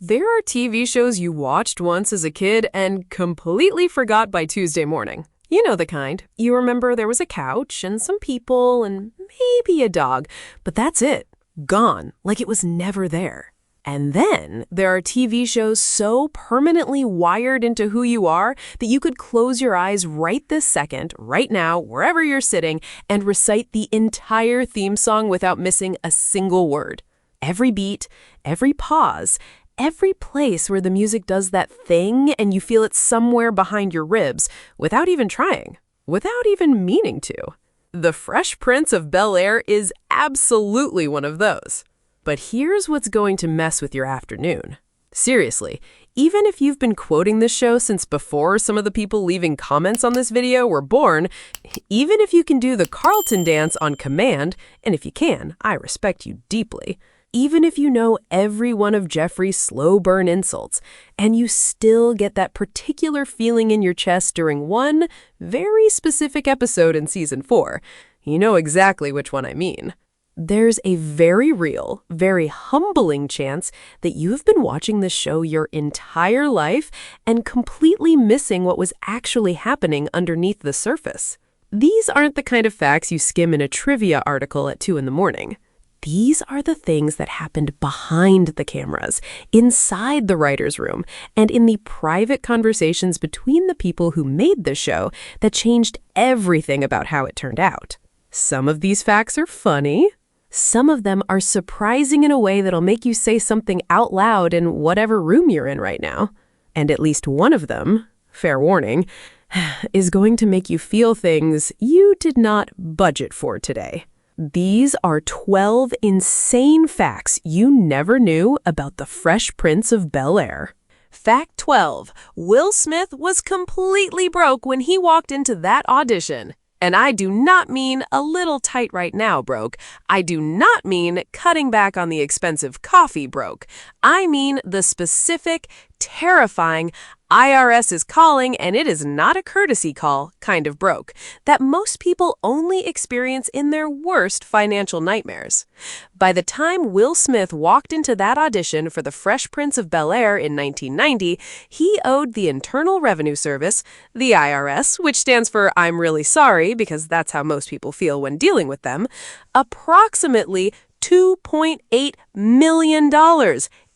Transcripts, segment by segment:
There are TV shows you watched once as a kid and completely forgot by Tuesday morning. You know the kind. You remember there was a couch and some people and maybe a dog, but that's it. Gone, like it was never there. And then there are TV shows so permanently wired into who you are that you could close your eyes right this second, right now, wherever you're sitting, and recite the entire theme song without missing a single word. Every beat, every pause, every place where the music does that thing and you feel it somewhere behind your ribs without even trying, without even meaning to. The Fresh Prince of Bel-Air is absolutely one of those. But here's what's going to mess with your afternoon. Seriously, even if you've been quoting this show since before some of the people leaving comments on this video were born, even if you can do the Carlton dance on command, and if you can, I respect you deeply, even if you know every one of Jeffrey's slow burn insults, and you still get that particular feeling in your chest during one very specific episode in Season 4, you know exactly which one I mean. There's a very real, very humbling chance that you have been watching this show your entire life and completely missing what was actually happening underneath the surface. These aren't the kind of facts you skim in a trivia article at 2 in the morning. These are the things that happened behind the cameras, inside the writer's room, and in the private conversations between the people who made the show that changed everything about how it turned out. Some of these facts are funny. Some of them are surprising in a way that'll make you say something out loud in whatever room you're in right now. And at least one of them, fair warning, is going to make you feel things you did not budget for today. These are 12 insane facts you never knew about the Fresh Prince of Bel-Air. Fact 12. Will Smith was completely broke when he walked into that audition. And I do not mean a little tight right now broke. I do not mean cutting back on the expensive coffee broke. I mean the specific, terrifying, IRS is calling and it is not a courtesy call kind of broke that most people only experience in their worst financial nightmares. By the time Will Smith walked into that audition for The Fresh Prince of Bel-Air in 1990, he owed the Internal Revenue Service, the IRS, which stands for I'm really sorry because that's how most people feel when dealing with them, approximately $2.8 million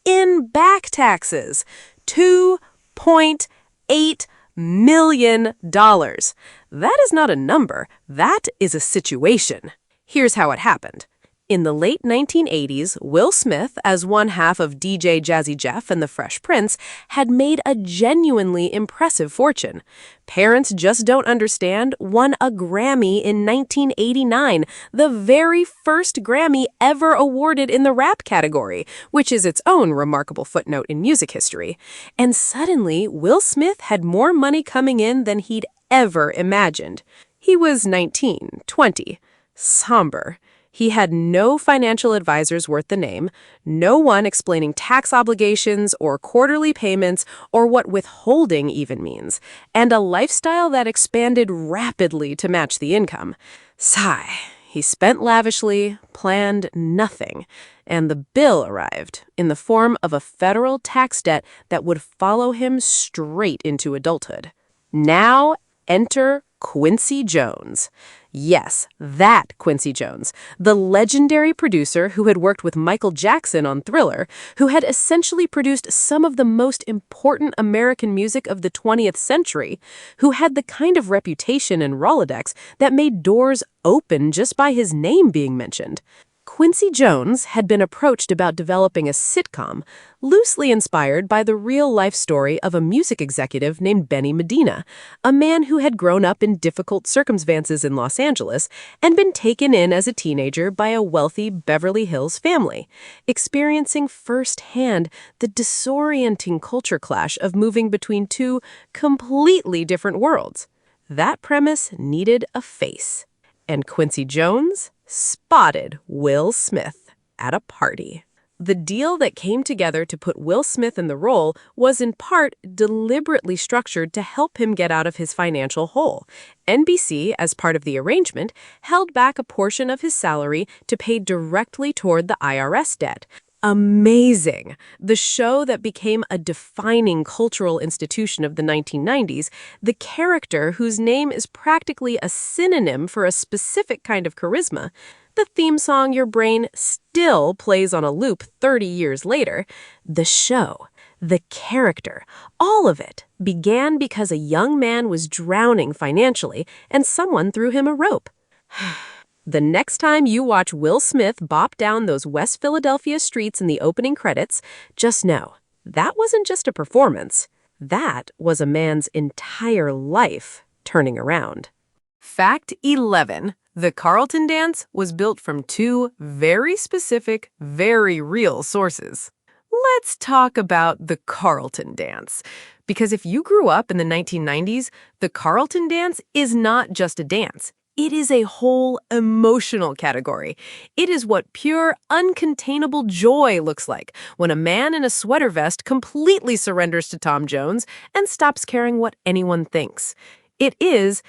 in back taxes. $2.8 million. That is not a number. That is a situation. Here's how it happened. In the late 1980s, Will Smith, as one half of DJ Jazzy Jeff and the Fresh Prince, had made a genuinely impressive fortune. Parents Just Don't Understand won a Grammy in 1989, the very first Grammy ever awarded in the rap category, which is its own remarkable footnote in music history. And suddenly, Will Smith had more money coming in than he'd ever imagined. He was 19, 20, somber. He had no financial advisors worth the name, no one explaining tax obligations or quarterly payments or what withholding even means, and a lifestyle that expanded rapidly to match the income. Sigh. He spent lavishly, planned nothing, and the bill arrived in the form of a federal tax debt that would follow him straight into adulthood. Now enter Quincy Jones. Yes, that Quincy Jones, the legendary producer who had worked with Michael Jackson on Thriller, who had essentially produced some of the most important American music of the 20th century, who had the kind of reputation and Rolodex that made doors open just by his name being mentioned. Quincy Jones had been approached about developing a sitcom, loosely inspired by the real-life story of a music executive named Benny Medina, a man who had grown up in difficult circumstances in Los Angeles and been taken in as a teenager by a wealthy Beverly Hills family, experiencing firsthand the disorienting culture clash of moving between two completely different worlds. That premise needed a face, and Quincy Jones spotted Will Smith at a party. The deal that came together to put Will Smith in the role was in part deliberately structured to help him get out of his financial hole. NBC, as part of the arrangement, held back a portion of his salary to pay directly toward the IRS debt, Amazing. The show that became a defining cultural institution of the 1990s, the character whose name is practically a synonym for a specific kind of charisma, the theme song your brain still plays on a loop 30 years later, the show, the character, all of it began because a young man was drowning financially and someone threw him a rope. The next time you watch Will Smith bop down those West Philadelphia streets in the opening credits, just know that wasn't just a performance. That was a man's entire life turning around. Fact 11. The Carlton dance was built from two very specific, very real sources. Let's talk about the Carlton dance. Because if you grew up in the 1990s, the Carlton dance is not just a dance. It is a whole emotional category. It is what pure, uncontainable joy looks like when a man in a sweater vest completely surrenders to Tom Jones and stops caring what anyone thinks. It is,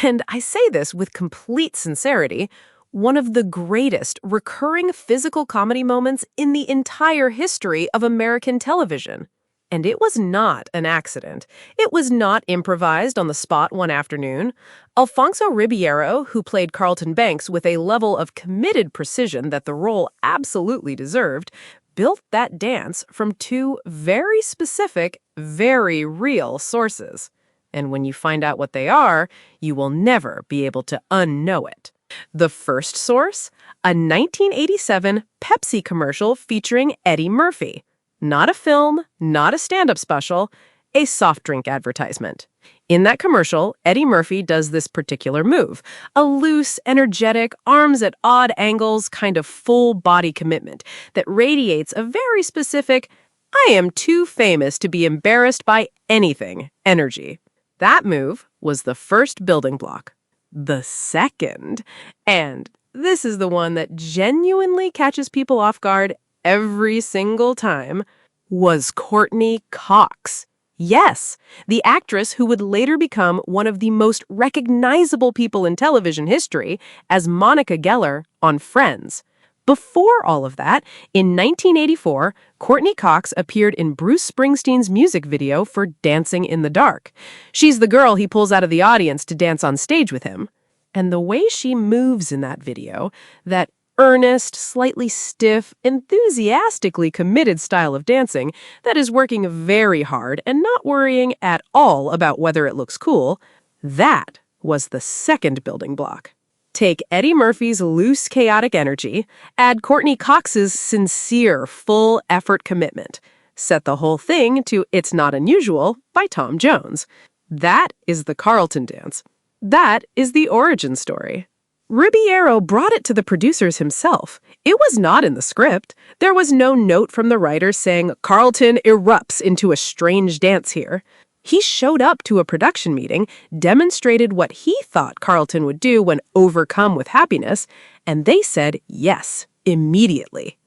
and I say this with complete sincerity, one of the greatest recurring physical comedy moments in the entire history of American television. And it was not an accident. It was not improvised on the spot one afternoon. Alfonso Ribeiro, who played Carlton Banks with a level of committed precision that the role absolutely deserved, built that dance from two very specific, very real sources. And when you find out what they are, you will never be able to unknow it. The first source? A 1987 Pepsi commercial featuring Eddie Murphy. Not a film, not a stand-up special, a soft drink advertisement. In that commercial, Eddie Murphy does this particular move, a loose, energetic, arms at odd angles kind of full-body commitment that radiates a very specific, I am too famous to be embarrassed by anything, energy. That move was the first building block. The second, and this is the one that genuinely catches people off guard every single time, was Courtney Cox. Yes, the actress who would later become one of the most recognizable people in television history as Monica Geller on Friends. Before all of that, in 1984, Courtney Cox appeared in Bruce Springsteen's music video for Dancing in the Dark. She's the girl he pulls out of the audience to dance on stage with him. And the way she moves in that video, that earnest, slightly stiff, enthusiastically committed style of dancing that is working very hard and not worrying at all about whether it looks cool, that was the second building block. Take Eddie Murphy's loose, chaotic energy, add Courtney Cox's sincere, full-effort commitment. Set the whole thing to It's Not Unusual by Tom Jones. That is the Carlton dance. That is the origin story. Ribeiro brought it to the producers himself. It was not in the script. There was no note from the writers saying, Carlton erupts into a strange dance here. He showed up to a production meeting, demonstrated what he thought Carlton would do when overcome with happiness, and they said yes, immediately.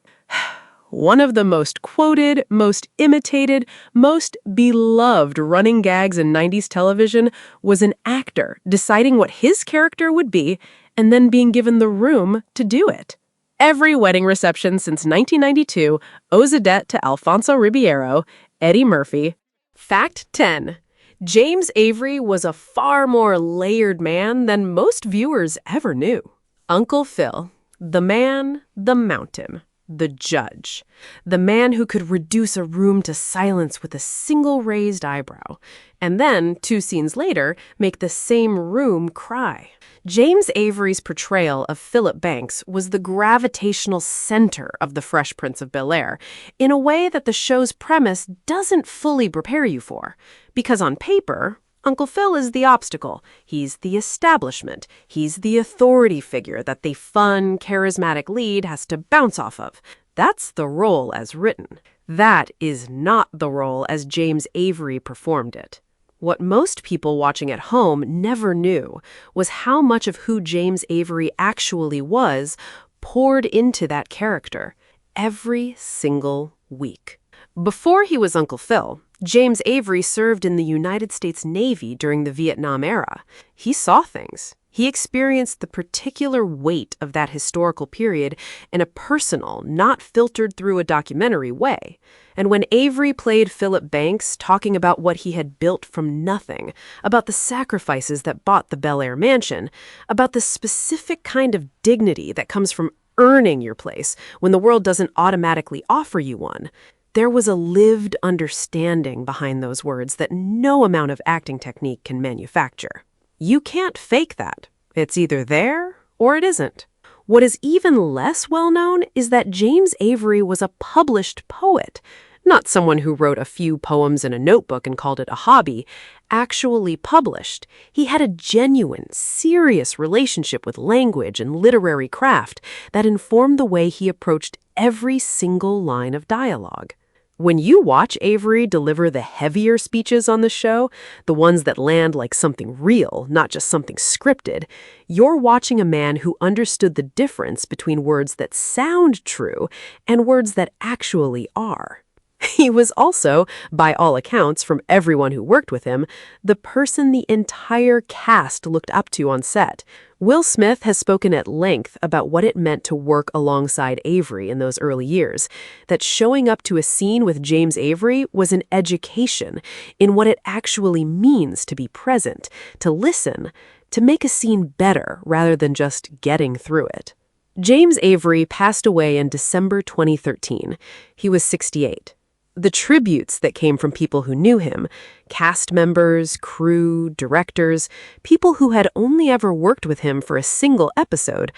One of the most quoted, most imitated, most beloved running gags in 90s television was an actor deciding what his character would be and then being given the room to do it. Every wedding reception since 1992 owes a debt to Alfonso Ribeiro, Eddie Murphy. Fact 10. James Avery was a far more layered man than most viewers ever knew. Uncle Phil, the man, the mountain, the judge, the man who could reduce a room to silence with a single raised eyebrow, and then, 2 scenes later, make the same room cry. James Avery's portrayal of Philip Banks was the gravitational center of The Fresh Prince of Bel-Air in a way that the show's premise doesn't fully prepare you for. Because on paper, Uncle Phil is the obstacle. He's the establishment. He's the authority figure that the fun, charismatic lead has to bounce off of. That's the role as written. That is not the role as James Avery performed it. What most people watching at home never knew was how much of who James Avery actually was poured into that character every single week. Before he was Uncle Phil, James Avery served in the United States Navy during the Vietnam era. He saw things. He experienced the particular weight of that historical period in a personal, not filtered through a documentary way. And when Avery played Philip Banks talking about what he had built from nothing, about the sacrifices that bought the BEL-AIR mansion, about the specific kind of dignity that comes from earning your place when the world doesn't automatically offer you one, there was a lived understanding behind those words that no amount of acting technique can manufacture. You can't fake that. It's either there or it isn't. What is even less well known is that James Avery was a published poet, not someone who wrote a few poems in a notebook and called it a hobby, actually published. He had a genuine, serious relationship with language and literary craft that informed the way he approached every single line of dialogue. When you watch Avery deliver the heavier speeches on the show, the ones that land like something real, not just something scripted, you're watching a man who understood the difference between words that sound true and words that actually are. He was also, by all accounts from everyone who worked with him, the person the entire cast looked up to on set. Will Smith has spoken at length about what it meant to work alongside Avery in those early years, that showing up to a scene with James Avery was an education in what it actually means to be present, to listen, to make a scene better rather than just getting through it. James Avery passed away in December 2013. He was 68. The tributes that came from people who knew him, cast members, crew, directors, people who had only ever worked with him for a single episode,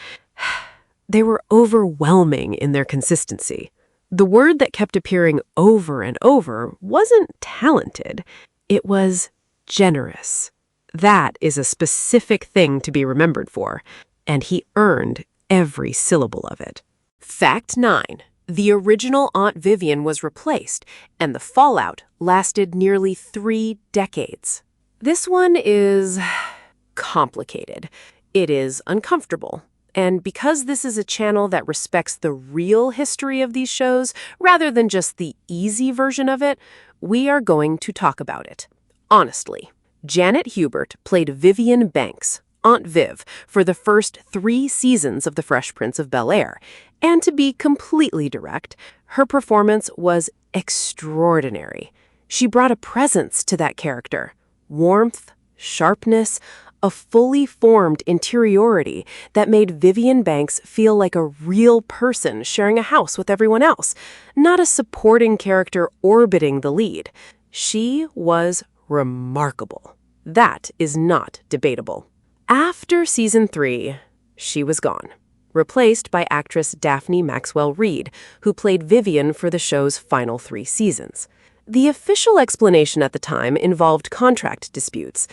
they were overwhelming in their consistency. The word that kept appearing over and over wasn't talented, it was generous. That is a specific thing to be remembered for, and he earned every syllable of it. Fact 9. The original Aunt Vivian was replaced, and the fallout lasted nearly 3 decades. This one is complicated. It is uncomfortable. And because this is a channel that respects the real history of these shows, rather than just the easy version of it, we are going to talk about it. Honestly, Janet Hubert played Vivian Banks, Aunt Viv, for the first 3 seasons of The Fresh Prince of Bel-Air. And to be completely direct, her performance was extraordinary. She brought a presence to that character, warmth, sharpness, a fully formed interiority that made Vivian Banks feel like a real person sharing a house with everyone else, not a supporting character orbiting the lead. She was remarkable. That is not debatable. After season 3, she was gone, replaced by actress Daphne Maxwell-Reid, who played Vivian for the show's final 3 seasons. The official explanation at the time involved contract disputes.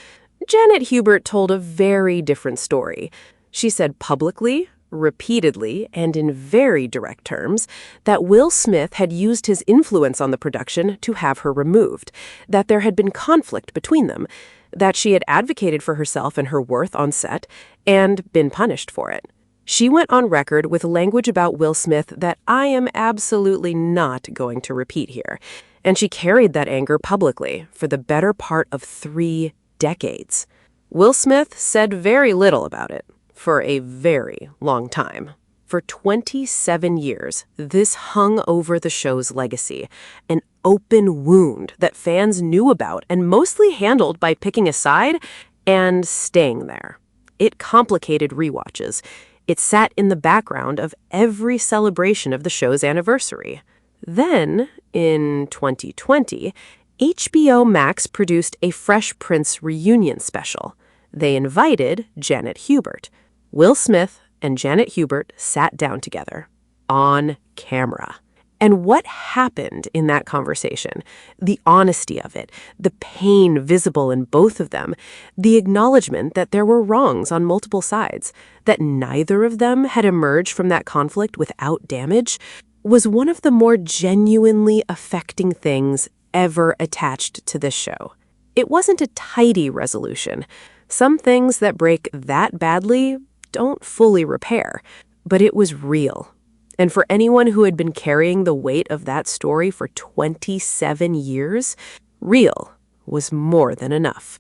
Janet Hubert told a very different story. She said publicly, repeatedly, and in very direct terms, that Will Smith had used his influence on the production to have her removed, that there had been conflict between them, that she had advocated for herself and her worth on set, and been punished for it. She went on record with language about Will Smith that I am absolutely not going to repeat here, and she carried that anger publicly for the better part of 3 decades. Will Smith said very little about it for a very long time. For 27 years, this hung over the show's legacy, an open wound that fans knew about and mostly handled by picking a side and staying there. It complicated rewatches. It sat in the background of every celebration of the show's anniversary. Then, in 2020, HBO Max produced a Fresh Prince reunion special. They invited Janet Hubert. Will Smith and Janet Hubert sat down together, on camera. And what happened in that conversation, the honesty of it, the pain visible in both of them, the acknowledgement that there were wrongs on multiple sides, that neither of them had emerged from that conflict without damage, was one of the more genuinely affecting things ever attached to this show. It wasn't a tidy resolution. Some things that break that badly don't fully repair, but it was real. And for anyone who had been carrying the weight of that story for 27 years, real was more than enough.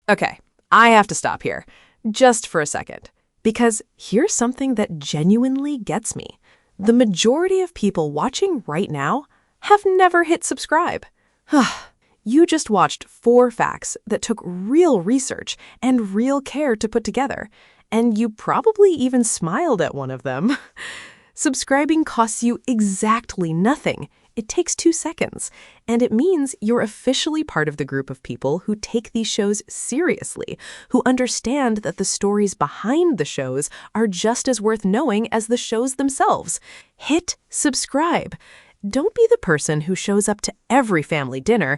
Okay, I have to stop here. just for a second, because here's something that genuinely gets me. The majority of people watching right now have never hit subscribe. You just watched 4 facts that took real research and real care to put together, and you probably even smiled at one of them. Subscribing costs you exactly nothing. It takes 2 seconds, and it means you're officially part of the group of people who take these shows seriously, who understand that the stories behind the shows are just as worth knowing as the shows themselves. Hit subscribe. Don't be the person who shows up to every family dinner,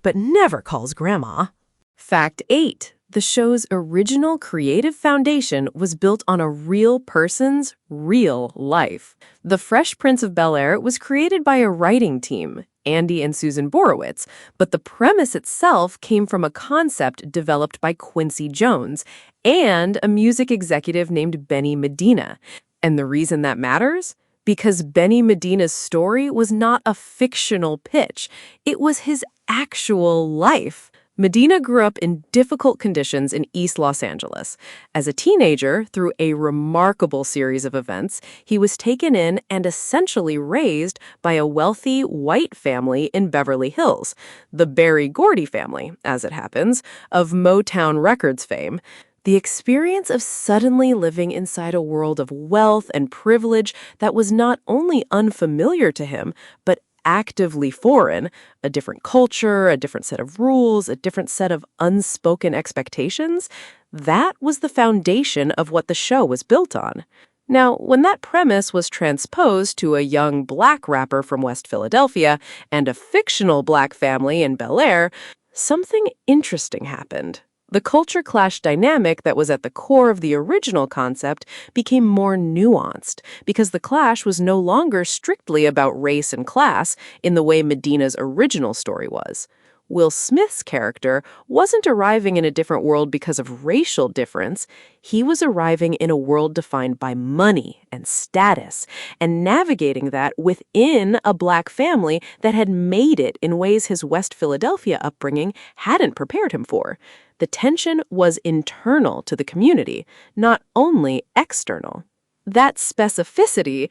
but never calls grandma. Fact 8. The show's original creative foundation was built on a real person's real life. The Fresh Prince of Bel-Air was created by a writing team, Andy and Susan Borowitz, but the premise itself came from a concept developed by Quincy Jones and a music executive named Benny Medina. And the reason that matters? Because Benny Medina's story was not a fictional pitch. It was his actual life. Medina grew up in difficult conditions in East Los Angeles. As a teenager, through a remarkable series of events, he was taken in and essentially raised by a wealthy white family in Beverly Hills, the Berry Gordy family, as it happens, of Motown Records fame. The experience of suddenly living inside a world of wealth and privilege that was not only unfamiliar to him, but actively foreign, a different culture, a different set of rules, a different set of unspoken expectations, that was the foundation of what the show was built on. Now, when that premise was transposed to a young black rapper from West Philadelphia and a fictional black family in Bel-Air, something interesting happened. The culture clash dynamic that was at the core of the original concept became more nuanced because the clash was no longer strictly about race and class in the way Medina's original story was. Will Smith's character wasn't arriving in a different world because of racial difference. He was arriving in a world defined by money and status, and navigating that within a black family that had made it in ways his West Philadelphia upbringing hadn't prepared him for. The tension was internal to the community, not only external. That specificity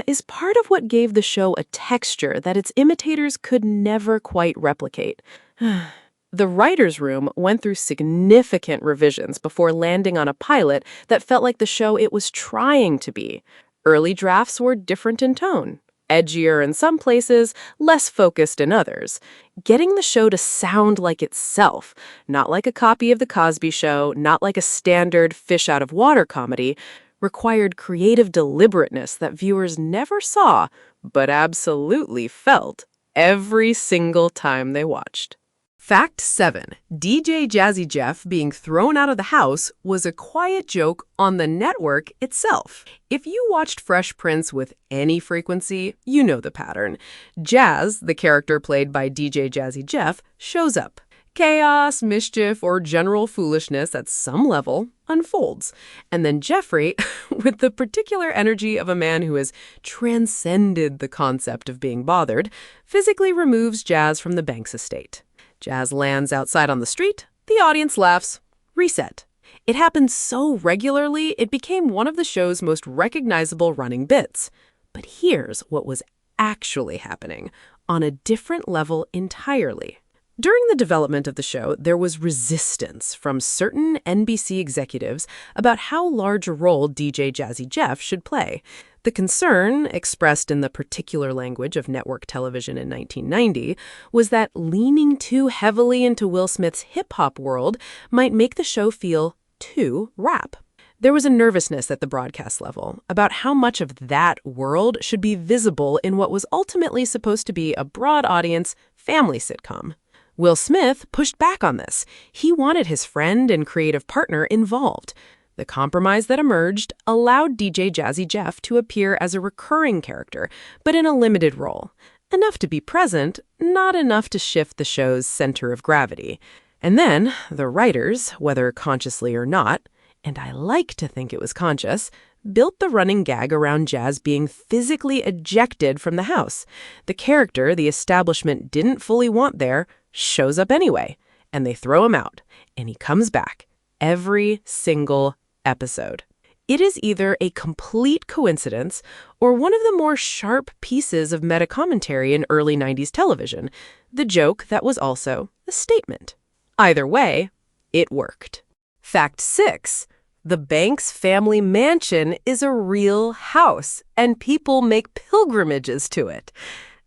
is part of what gave the show a texture that its imitators could never quite replicate. The writer's room went through significant revisions before landing on a pilot that felt like the show it was trying to be. Early drafts were different in tone, edgier in some places, less focused in others. Getting the show to sound like itself, not like a copy of The Cosby Show, not like a standard fish-out-of-water comedy, required creative deliberateness that viewers never saw, but absolutely felt every single time they watched. Fact 7. DJ Jazzy Jeff being thrown out of the house was a quiet joke on the network itself. If you watched Fresh Prince with any frequency, you know the pattern. Jazz, the character played by DJ Jazzy Jeff, shows up. Chaos, mischief, or general foolishness at some level unfolds. And then Jeffrey, with the particular energy of a man who has transcended the concept of being bothered, physically removes Jazz from the Banks estate. Jazz lands outside on the street, the audience laughs. Reset. It happened so regularly, it became one of the show's most recognizable running bits. But here's what was actually happening, on a different level entirely. During the development of the show, there was resistance from certain NBC executives about how large a role DJ Jazzy Jeff should play. The concern, expressed in the particular language of network television in 1990, was that leaning too heavily into Will Smith's hip-hop world might make the show feel too rap. There was a nervousness at the broadcast level about how much of that world should be visible in what was ultimately supposed to be a broad audience family sitcom. Will Smith pushed back on this. He wanted his friend and creative partner involved. The compromise that emerged allowed DJ Jazzy Jeff to appear as a recurring character, but in a limited role. Enough to be present, not enough to shift the show's center of gravity. And then, the writers, whether consciously or not, and I like to think it was conscious, built the running gag around Jazz being physically ejected from the house. The character the establishment didn't fully want there shows up anyway, and they throw him out, and he comes back. every single episode. It is either a complete coincidence or one of the more sharp pieces of meta-commentary in early 90s television, the joke that was also a statement. Either way, it worked. Fact 6. The Banks family mansion is a real house, and people make pilgrimages to it.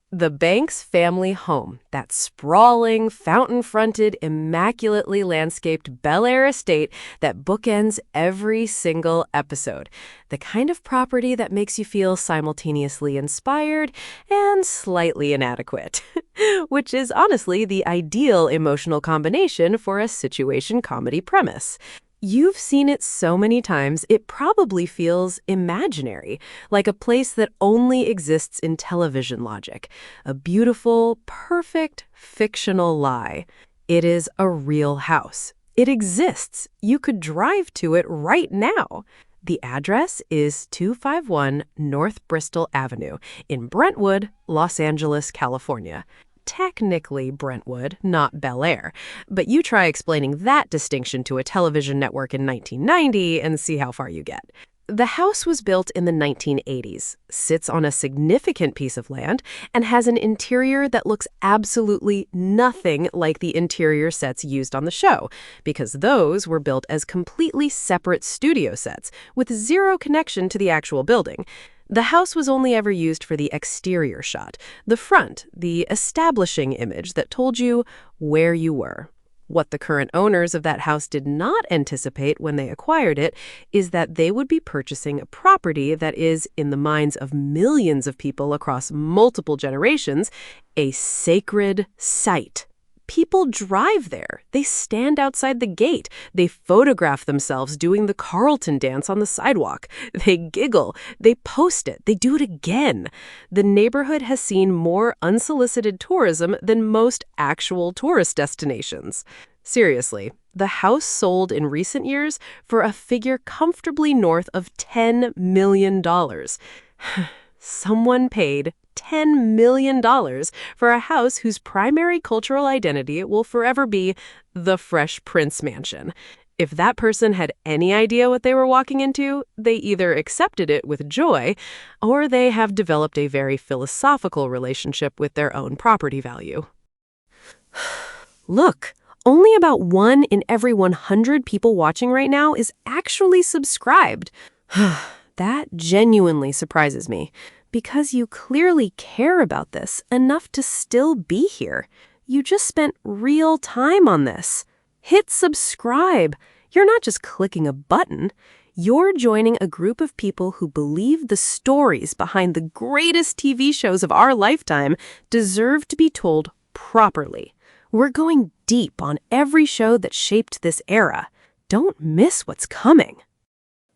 The Banks family home, that sprawling, fountain-fronted, immaculately landscaped BEL-AIR estate that bookends every single episode. The kind of property that makes you feel simultaneously inspired and slightly inadequate, which is honestly the ideal emotional combination for a situation comedy premise. You've seen it so many times, it probably feels imaginary, like a place that only exists in television logic. A beautiful, perfect, fictional lie. It is a real house. It exists. You could drive to it right now. The address is 251 North Bristol Avenue in Brentwood, Los Angeles, California. Technically Brentwood, not BEL-AIR, but you try explaining that distinction to a television network in 1990 and see how far you get. The house was built in the 1980s, sits on a significant piece of land, and has an interior that looks absolutely nothing like the interior sets used on the show, because those were built as completely separate studio sets with zero connection to the actual building. The house was only ever used for the exterior shot, the front, the establishing image that told you where you were. What the current owners of that house did not anticipate when they acquired it is that they would be purchasing a property that is, in the minds of millions of people across multiple generations, a sacred site. People drive there. They stand outside the gate. They photograph themselves doing the Carlton dance on the sidewalk. They giggle. They post it. They do it again. The neighborhood has seen more unsolicited tourism than most actual tourist destinations. Seriously, the house sold in recent years for a figure comfortably north of $10 million. Someone paid $10 million for a house whose primary cultural identity will forever be the Fresh Prince Mansion. If that person had any idea what they were walking into, they either accepted it with joy, or they have developed a very philosophical relationship with their own property value. Look, only about 1 in every 100 people watching right now is actually subscribed. That genuinely surprises me. Because you clearly care about this enough to still be here. You just spent real time on this. Hit subscribe. You're not just clicking a button. You're joining a group of people who believe the stories behind the greatest TV shows of our lifetime deserve to be told properly. We're going deep on every show that shaped this era. Don't miss what's coming.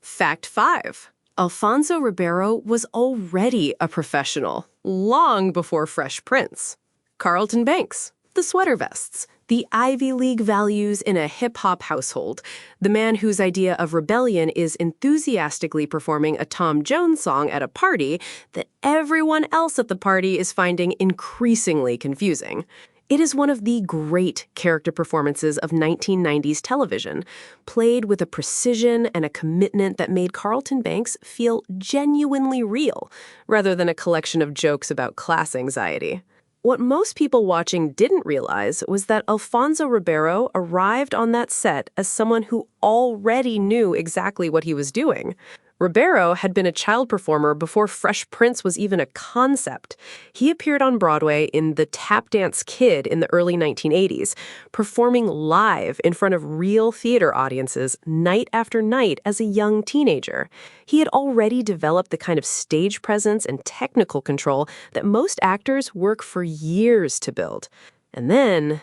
Fact 5. Alfonso Ribeiro was already a professional, long before Fresh Prince. Carlton Banks, the sweater vests, the Ivy League values in a hip-hop household, the man whose idea of rebellion is enthusiastically performing a Tom Jones song at a party that everyone else at the party is finding increasingly confusing. It is one of the great character performances of 1990s television, played with a precision and a commitment that made Carlton Banks feel genuinely real, rather than a collection of jokes about class anxiety. What most people watching didn't realize was that Alfonso Ribeiro arrived on that set as someone who already knew exactly what he was doing. Ribeiro had been a child performer before Fresh Prince was even a concept. He appeared on Broadway in The Tap Dance Kid in the early 1980s, performing live in front of real theater audiences night after night as a young teenager. He had already developed the kind of stage presence and technical control that most actors work for years to build. And then,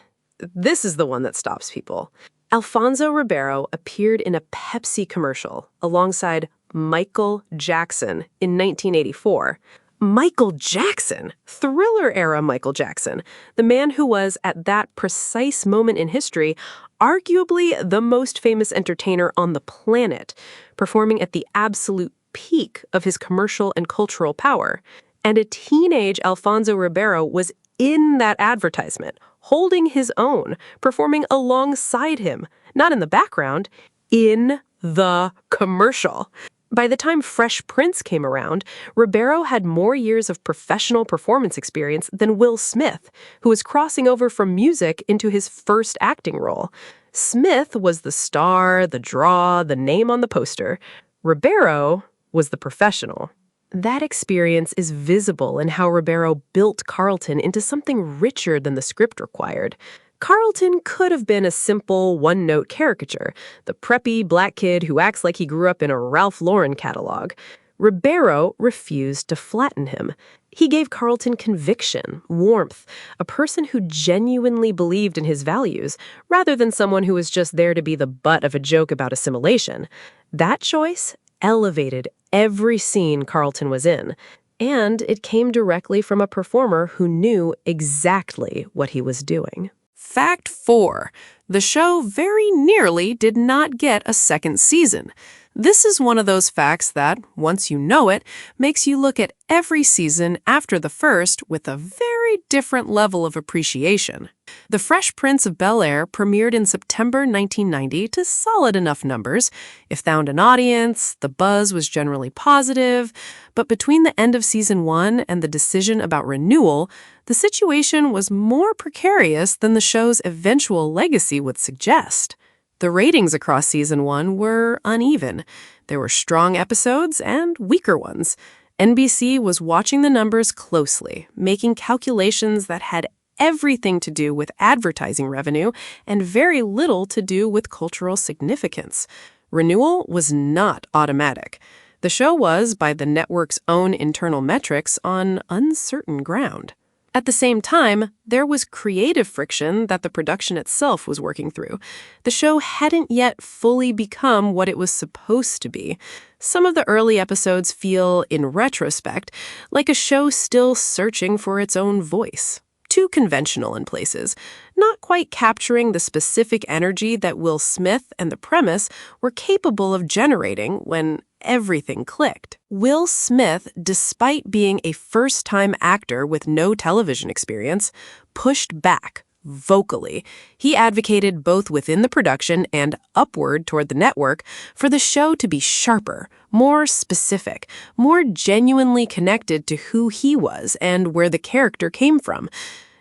this is the one that stops people. Alfonso Ribeiro appeared in a Pepsi commercial alongside Michael Jackson in 1984. Michael Jackson, Thriller-era Michael Jackson, the man who was, at that precise moment in history, arguably the most famous entertainer on the planet, performing at the absolute peak of his commercial and cultural power. And a teenage Alfonso Ribeiro was in that advertisement, holding his own, performing alongside him, not in the background, in the commercial. By the time Fresh Prince came around, Ribeiro had more years of professional performance experience than Will Smith, who was crossing over from music into his first acting role. Smith was the star, the draw, the name on the poster. Ribeiro was the professional. That experience is visible in how Ribeiro built Carlton into something richer than the script required. Carlton could have been a simple one-note caricature, the preppy black kid who acts like he grew up in a Ralph Lauren catalog. Ribeiro refused to flatten him. He gave Carlton conviction, warmth, a person who genuinely believed in his values, rather than someone who was just there to be the butt of a joke about assimilation. That choice elevated every scene Carlton was in, and it came directly from a performer who knew exactly what he was doing. Fact 4. The show very nearly did not get a second season. This is one of those facts that, once you know it, makes you look at every season after the first with a very different level of appreciation. The Fresh Prince of BEL-AIR premiered in September 1990 to solid enough numbers. It found an audience, the buzz was generally positive, but between the end of season 1 and the decision about renewal, the situation was more precarious than the show's eventual legacy would suggest. The ratings across season 1 were uneven. There were strong episodes and weaker ones. NBC was watching the numbers closely, making calculations that had everything to do with advertising revenue and very little to do with cultural significance. Renewal was not automatic. The show was, by the network's own internal metrics, on uncertain ground. At the same time, there was creative friction that the production itself was working through. The show hadn't yet fully become what it was supposed to be. Some of the early episodes feel, in retrospect, like a show still searching for its own voice. Too conventional in places, not quite capturing the specific energy that Will Smith and the premise were capable of generating when everything clicked. Will Smith, despite being a first-time actor with no television experience, pushed back vocally. He advocated both within the production and upward toward the network for the show to be sharper, more specific, more genuinely connected to who he was and where the character came from.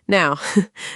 Now,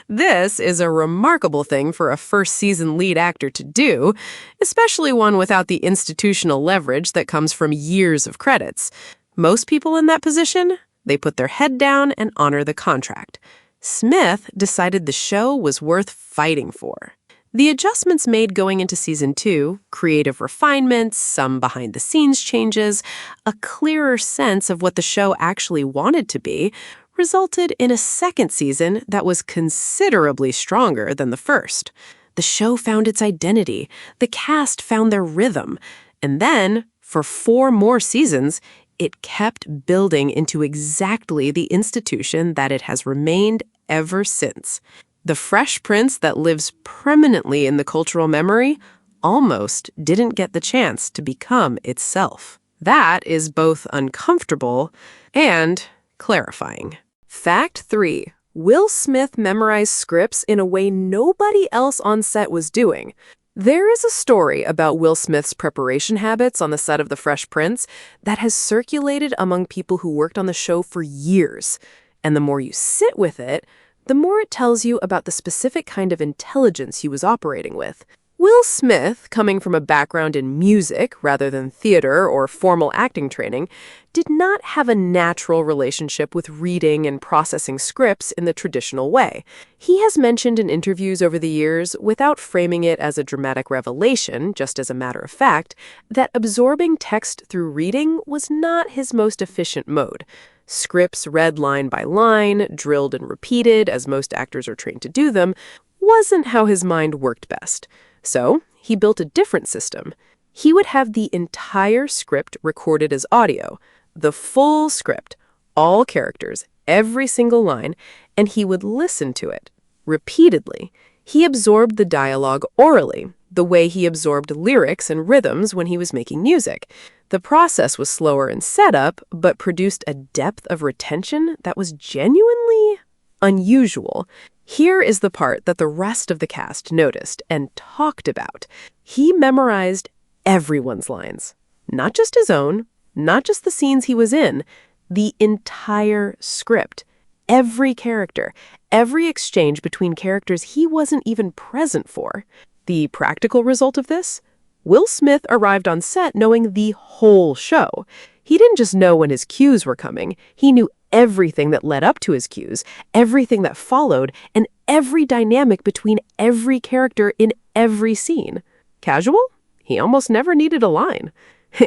this is a remarkable thing for a first-season lead actor to do, especially one without the institutional leverage that comes from years of credits. Most people in that position, they put their head down and honor the contract. Smith decided the show was worth fighting for. The adjustments made going into season 2, creative refinements, some behind-the-scenes changes, a clearer sense of what the show actually wanted to be, resulted in a second season that was considerably stronger than the first. The show found its identity, the cast found their rhythm, and then, for 4 more seasons, it kept building into exactly the institution that it has remained ever since. The Fresh Prince that lives permanently in the cultural memory almost didn't get the chance to become itself. That is both uncomfortable and clarifying. Fact 3. Will Smith memorized scripts in a way nobody else on set was doing. There is a story about Will Smith's preparation habits on the set of The Fresh Prince that has circulated among people who worked on the show for years. And the more you sit with it, the more it tells you about the specific kind of intelligence he was operating with. Will Smith, coming from a background in music rather than theater or formal acting training, did not have a natural relationship with reading and processing scripts in the traditional way. He has mentioned in interviews over the years, without framing it as a dramatic revelation, just as a matter of fact, that absorbing text through reading was not his most efficient mode. Scripts read line by line, drilled and repeated, as most actors are trained to do them, wasn't how his mind worked best. So, he built a different system. He would have the entire script recorded as audio, the full script, all characters, every single line, and he would listen to it repeatedly. He absorbed the dialogue orally, the way he absorbed lyrics and rhythms when he was making music. The process was slower in setup, but produced a depth of retention that was genuinely unusual. Here is the part that the rest of the cast noticed and talked about. He memorized everyone's lines. Not just his own, not just the scenes he was in, the entire script. Every character, every exchange between characters he wasn't even present for. The practical result of this? Will Smith arrived on set knowing the whole show. He didn't just know when his cues were coming, he knew everything that led up to his cues, everything that followed, and every dynamic between every character in every scene. Casual? He almost never needed a line.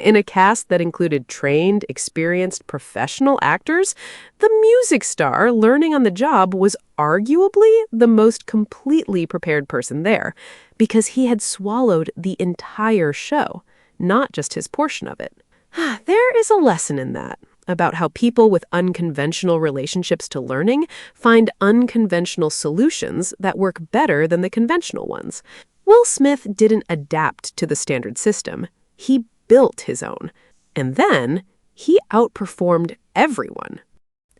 In a cast that included trained, experienced, professional actors, the music star learning on the job was arguably the most completely prepared person there, because he had swallowed the entire show, not just his portion of it. There is a lesson in that, about how people with unconventional relationships to learning find unconventional solutions that work better than the conventional ones. Will Smith didn't adapt to the standard system. He built his own. And then he outperformed everyone.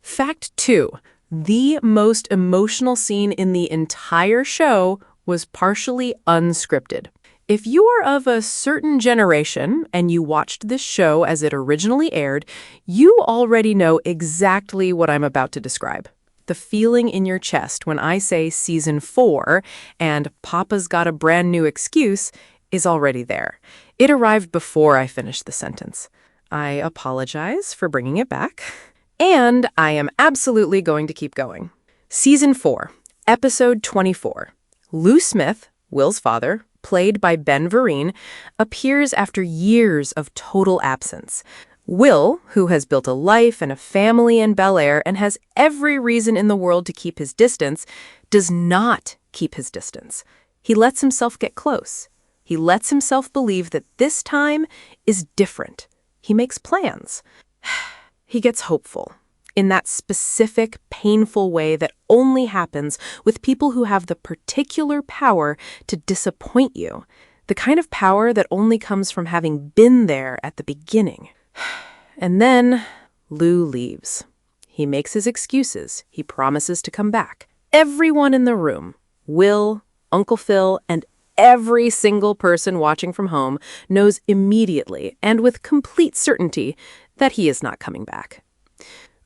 Fact 2. The most emotional scene in the entire show was partially unscripted. If you are of a certain generation and you watched this show as it originally aired, you already know exactly what I'm about to describe. The feeling in your chest when I say season 4 and Papa's got a brand new excuse is already there. It arrived before I finished the sentence. I apologize for bringing it back. And I am absolutely going to keep going. Season 4, episode 24. Lou Smith, Will's father, played by Ben Vereen, appears after years of total absence. Will, who has built a life and a family in BEL-AIR and has every reason in the world to keep his distance, does not keep his distance. He lets himself get close. He lets himself believe that this time is different. He makes plans. He gets hopeful in that specific, painful way that only happens with people who have the particular power to disappoint you, the kind of power that only comes from having been there at the beginning. And then Lou leaves. He makes his excuses. He promises to come back. Everyone in the room, Will, Uncle Phil, and every single person watching from home knows immediately and with complete certainty that he is not coming back.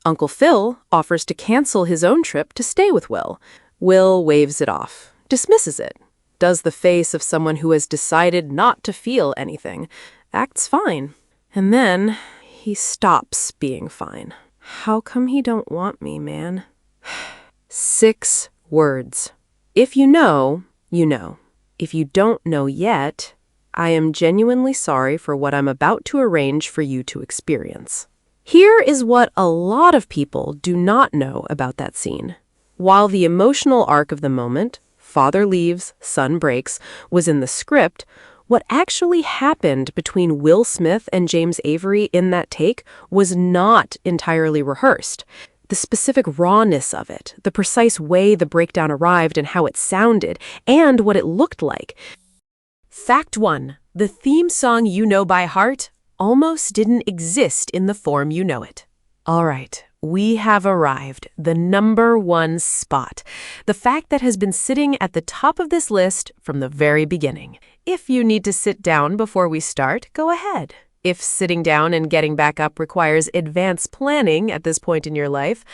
Uncle Phil offers to cancel his own trip to stay with Will. Will waves it off, dismisses it, does the face of someone who has decided not to feel anything, acts fine. And then he stops being fine. How come he don't want me, man? 6 words. If you know, you know. If you don't know yet, I am genuinely sorry for what I'm about to arrange for you to experience. Here is what a lot of people do not know about that scene. While the emotional arc of the moment, father leaves, son breaks, was in the script, what actually happened between Will Smith and James Avery in that take was not entirely rehearsed. The specific rawness of it, the precise way the breakdown arrived and how it sounded, and what it looked like. Fact 1. The theme song you know by heart almost didn't exist in the form you know it. All right, we have arrived. The #1 spot. The fact that has been sitting at the top of this list from the very beginning. If you need to sit down before we start, go ahead. If sitting down and getting back up requires advanced planning at this point in your life,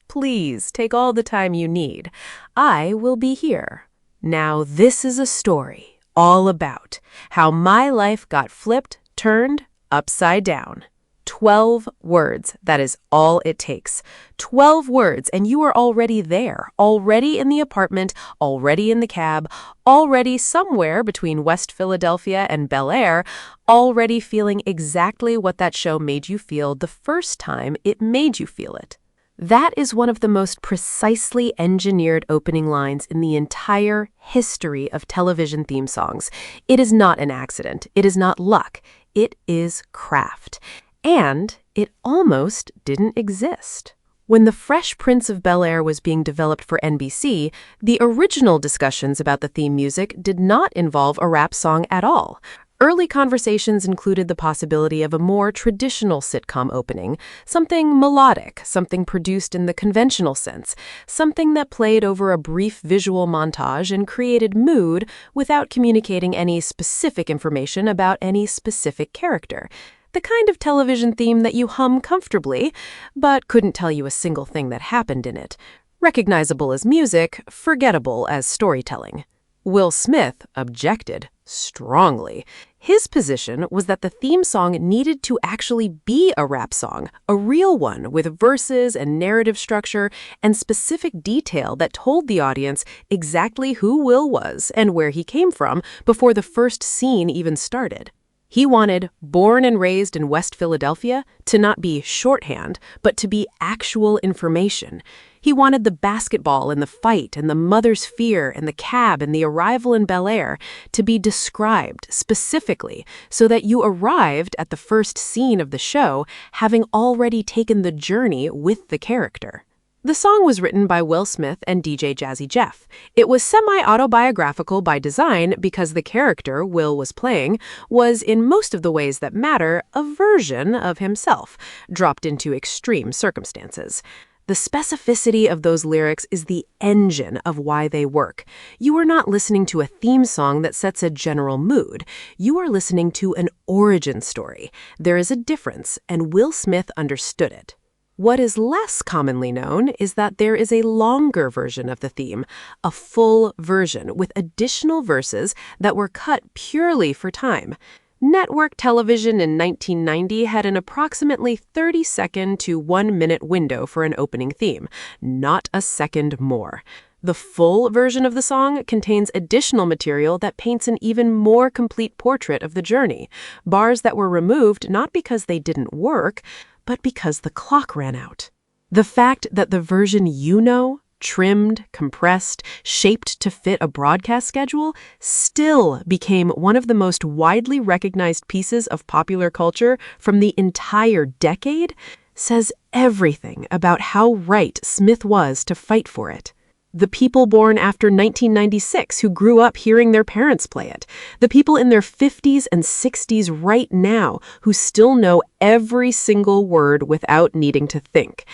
please take all the time you need. I will be here. Now, this is a story all about how my life got flipped, turned, upside down. 12 words, that is all it takes. 12 words, and you are already there, already in the apartment, already in the cab, already somewhere between West Philadelphia and BEL-AIR, already feeling exactly what that show made you feel the first time it made you feel it. That is one of the most precisely engineered opening lines in the entire history of television theme songs. It is not an accident. It is not luck. It is craft. And it almost didn't exist. When The Fresh Prince of BEL-AIR was being developed for NBC, the original discussions about the theme music did not involve a rap song at all. Early conversations included the possibility of a more traditional sitcom opening, something melodic, something produced in the conventional sense, something that played over a brief visual montage and created mood without communicating any specific information about any specific character. The kind of television theme that you hum comfortably, but couldn't tell you a single thing that happened in it. Recognizable as music, forgettable as storytelling. Will Smith objected strongly. His position was that the theme song needed to actually be a rap song, a real one with verses and narrative structure and specific detail that told the audience exactly who Will was and where he came from before the first scene even started. He wanted Born and Raised in West Philadelphia to not be shorthand, but to be actual information. He wanted the basketball and the fight and the mother's fear and the cab and the arrival in BEL-AIR to be described specifically so that you arrived at the first scene of the show having already taken the journey with the character. The song was written by Will Smith and DJ Jazzy Jeff. It was semi-autobiographical by design because the character Will was playing was, in most of the ways that matter, a version of himself, dropped into extreme circumstances. The specificity of those lyrics is the engine of why they work. You are not listening to a theme song that sets a general mood. You are listening to an origin story. There is a difference, and Will Smith understood it. What is less commonly known is that there is a longer version of the theme, a full version with additional verses that were cut purely for time. Network television in 1990 had an approximately 30-second to 1-minute window for an opening theme, not a second more. The full version of the song contains additional material that paints an even more complete portrait of the journey, bars that were removed not because they didn't work, but because the clock ran out. The fact that the version you know, trimmed, compressed, shaped to fit a broadcast schedule, still became one of the most widely recognized pieces of popular culture from the entire decade, says everything about how right Smith was to fight for it. The people born after 1996 who grew up hearing their parents play it. The people in their 50s and 60s right now who still know every single word without needing to think.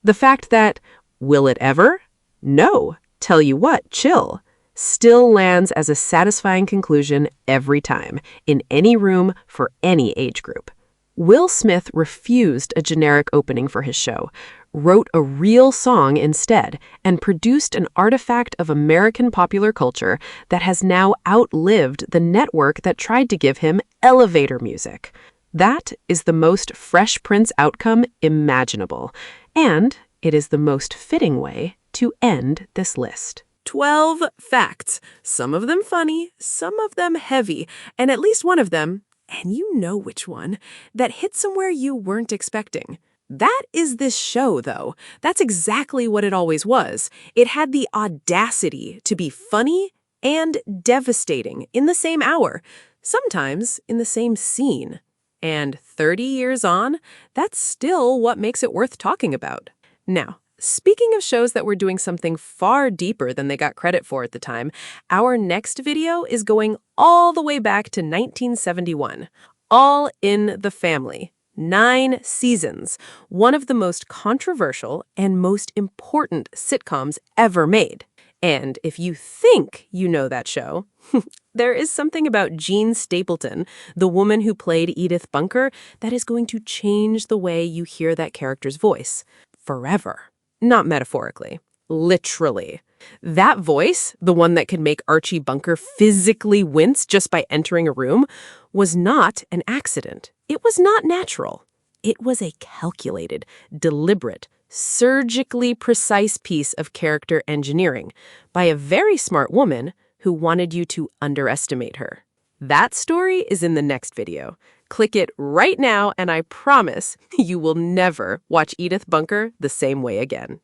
The fact that, will it ever? No. Tell you what, chill. Still lands as a satisfying conclusion every time, in any room for any age group. Will Smith refused a generic opening for his show, wrote a real song instead, and produced an artifact of American popular culture that has now outlived the network that tried to give him elevator music. That is the most Fresh Prince outcome imaginable, and it is the most fitting way to end this list. 12 facts, some of them funny, some of them heavy, and at least one of them, and you know which one, that hit somewhere you weren't expecting. That is this show, though. That's exactly what it always was. It had the audacity to be funny and devastating in the same hour, sometimes in the same scene. And 30 years on, that's still what makes it worth talking about. Now, speaking of shows that were doing something far deeper than they got credit for at the time, our next video is going all the way back to 1971. All in the Family. 9 seasons, one of the most controversial and most important sitcoms ever made. And if you think you know that show, there is something about Jean Stapleton, the woman who played Edith Bunker, that is going to change the way you hear that character's voice. Forever. Not metaphorically. Literally. That voice, the one that could make Archie Bunker physically wince just by entering a room, was not an accident. It was not natural. It was a calculated, deliberate, surgically precise piece of character engineering by a very smart woman who wanted you to underestimate her. That story is in the next video. Click it right now, and I promise you will never watch Edith Bunker the same way again.